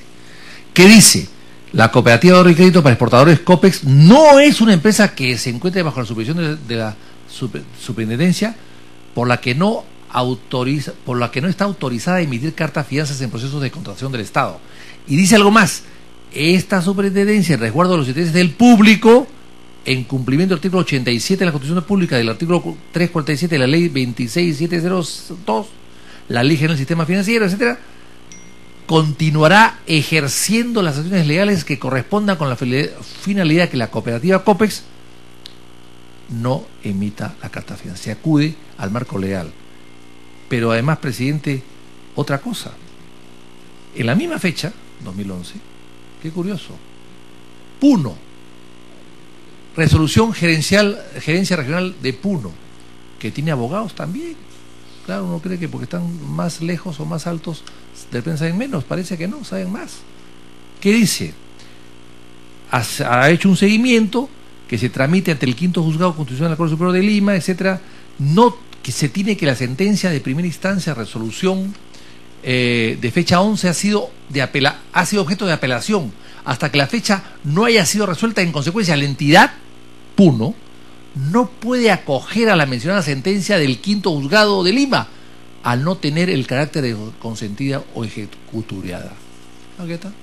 que dice: la Cooperativa de Ahorro y Crédito para Exportadores COPEX no es una empresa que se encuentre bajo la supervisión de la superintendencia, por la que no está autorizada a emitir cartas fianzas en procesos de contratación del Estado. Y dice algo más: esta superintendencia, en resguardo de los intereses del público, en cumplimiento del artículo 87 de la Constitución Pública, del artículo 347 de la Ley 26702, la Ley General del Sistema Financiero, etcétera, continuará ejerciendo las acciones legales que correspondan con la finalidad que la cooperativa COPEX no emita la carta fianza. Se acude al marco legal. Pero además, presidente, otra cosa. En la misma fecha, 2011, qué curioso, Puno, resolución gerencia regional de Puno, que tiene abogados también. Claro, uno cree que porque están más lejos o más altos de repente saben menos, parece que no, saben más. ¿Qué dice? Ha hecho un seguimiento que se tramite ante el quinto juzgado constitucional de la Corte Superior de Lima, etcétera. No, que se tiene que la sentencia de primera instancia, resolución de fecha 11 ha sido objeto de apelación hasta que la fecha no haya sido resuelta. En consecuencia, la entidad Puno no puede acoger a la mencionada sentencia del quinto juzgado de Lima al no tener el carácter de consentida o ejecutoriada. Aquí está.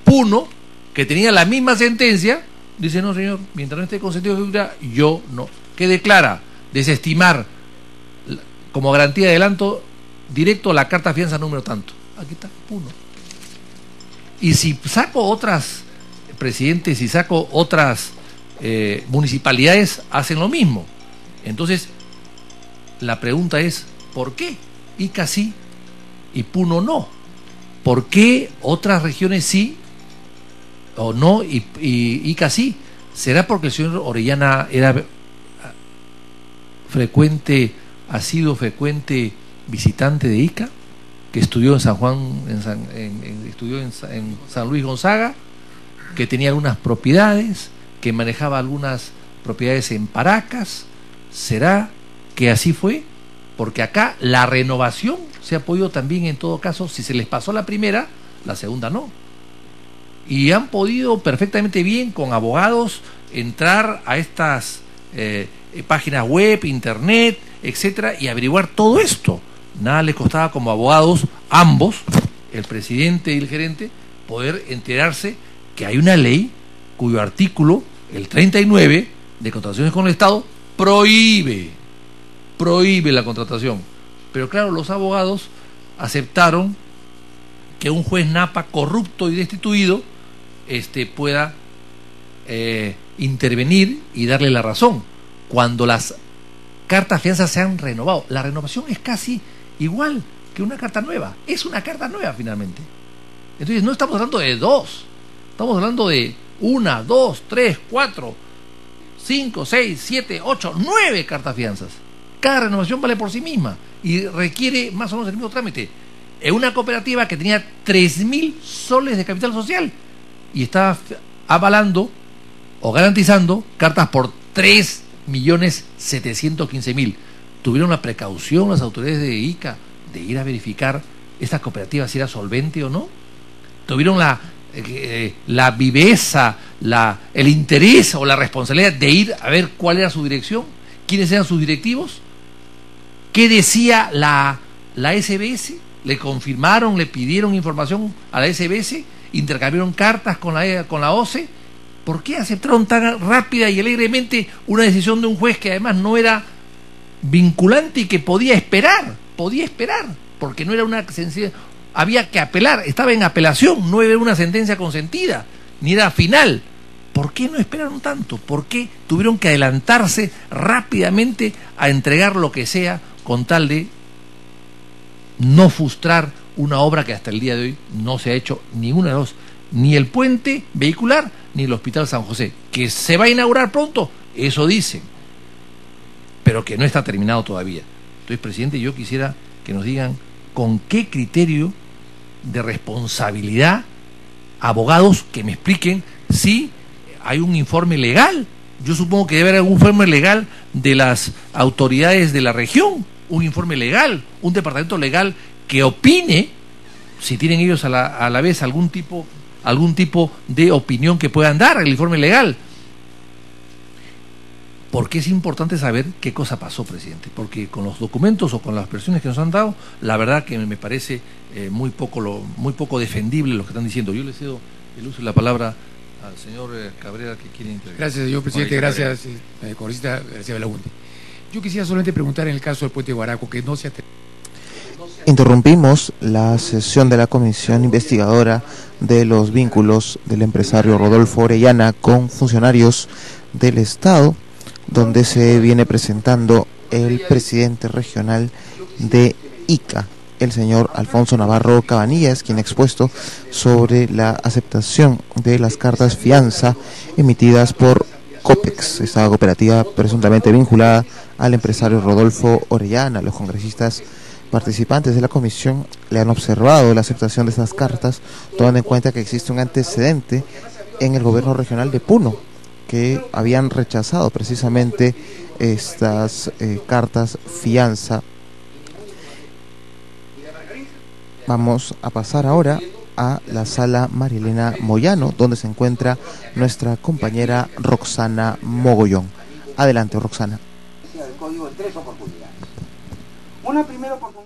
Puno, que tenía la misma sentencia, dice: no, señor, mientras no esté consentido o ejecutoriada, yo no. ¿Qué declara? Desestimar como garantía de adelanto directo la carta fianza número tanto. Aquí está, Puno. Y si saco otras, presidentes, si saco otras municipalidades, hacen lo mismo. Entonces, la pregunta es: ¿por qué Ica sí y Puno no? ¿Por qué otras regiones sí o no y Ica sí? ¿Será porque el señor Orellana era ha sido frecuente visitante de Ica, que estudió en San Juan, estudió en San Luis Gonzaga, que tenía algunas propiedades, que manejaba algunas propiedades en Paracas? ¿Será que así fue? Porque acá la renovación se ha podido también, en todo caso, si se les pasó la primera, la segunda no. Y han podido perfectamente bien con abogados entrar a estas páginas web, internet, etcétera, y averiguar todo esto. Nada les costaba como abogados, ambos, el presidente y el gerente, poder enterarse que hay una ley cuyo artículo, el 39 de contrataciones con el Estado, prohíbe la contratación. Pero claro, los abogados aceptaron que un juez Napa corrupto y destituido pueda intervenir y darle la razón cuando las cartas fianzas se han renovado. La renovación es casi igual que una carta nueva, es una carta nueva finalmente. Entonces no estamos hablando de dos, estamos hablando de 1, 2, 3, 4, 5, 6, 7, 8, 9 cartas fianzas. Cada renovación vale por sí misma y requiere más o menos el mismo trámite. Es una cooperativa que tenía 3.000 soles de capital social y estaba avalando o garantizando cartas por 3.715.000. Tuvieron la precaución las autoridades de Ica de ir a verificar esta cooperativa si era solvente o no. Tuvieron la viveza, el interés o la responsabilidad de ir a ver cuál era su dirección, quiénes eran sus directivos, qué decía la SBS. Le confirmaron, le pidieron información a la SBS, intercambiaron cartas con la OCE. ¿Por qué aceptaron tan rápida y alegremente una decisión de un juez que además no era vinculante y que podía esperar, porque no era una sentencia, había que apelar, estaba en apelación, no era una sentencia consentida, ni era final? ¿Por qué no esperaron tanto? ¿Por qué tuvieron que adelantarse rápidamente a entregar lo que sea con tal de no frustrar una obra que hasta el día de hoy no se ha hecho ninguna de dos, ni el puente vehicular ni el Hospital San José, que se va a inaugurar pronto, eso dicen, pero que no está terminado todavía? Entonces, presidente, yo quisiera que nos digan con qué criterio de responsabilidad, abogados que me expliquen si hay un informe legal. Yo supongo que debe haber algún informe legal de las autoridades de la región, un informe legal, un departamento legal que opine, si tienen ellos a la vez algún tipo de opinión que puedan dar, el informe legal. Porque es importante saber qué cosa pasó, presidente, porque con los documentos o con las versiones que nos han dado, la verdad que me parece muy poco defendible lo que están diciendo. Yo le cedo el uso de la palabra al señor Cabrera, que quiere intervenir. Gracias, señor presidente. Gracias, congresista García Belaúnde. Yo quisiera solamente preguntar en el caso del puente Guaraco, que no se ha... Interrumpimos la sesión de la comisión investigadora de los vínculos del empresario Rodolfo Orellana con funcionarios del Estado, donde se viene presentando el presidente regional de ICA, el señor Alfonso Navarro Cabanillas, quien ha expuesto sobre la aceptación de las cartas fianza emitidas por COPEX, esta cooperativa presuntamente vinculada al empresario Rodolfo Orellana. Los congresistas participantes de la comisión le han observado la aceptación de esas cartas, tomando en cuenta que existe un antecedente en el gobierno regional de Puno, que habían rechazado precisamente estas cartas fianza. Vamos a pasar ahora a la sala Marilena Moyano, donde se encuentra nuestra compañera Roxana Mogollón. Adelante, Roxana. Una primera oportunidad.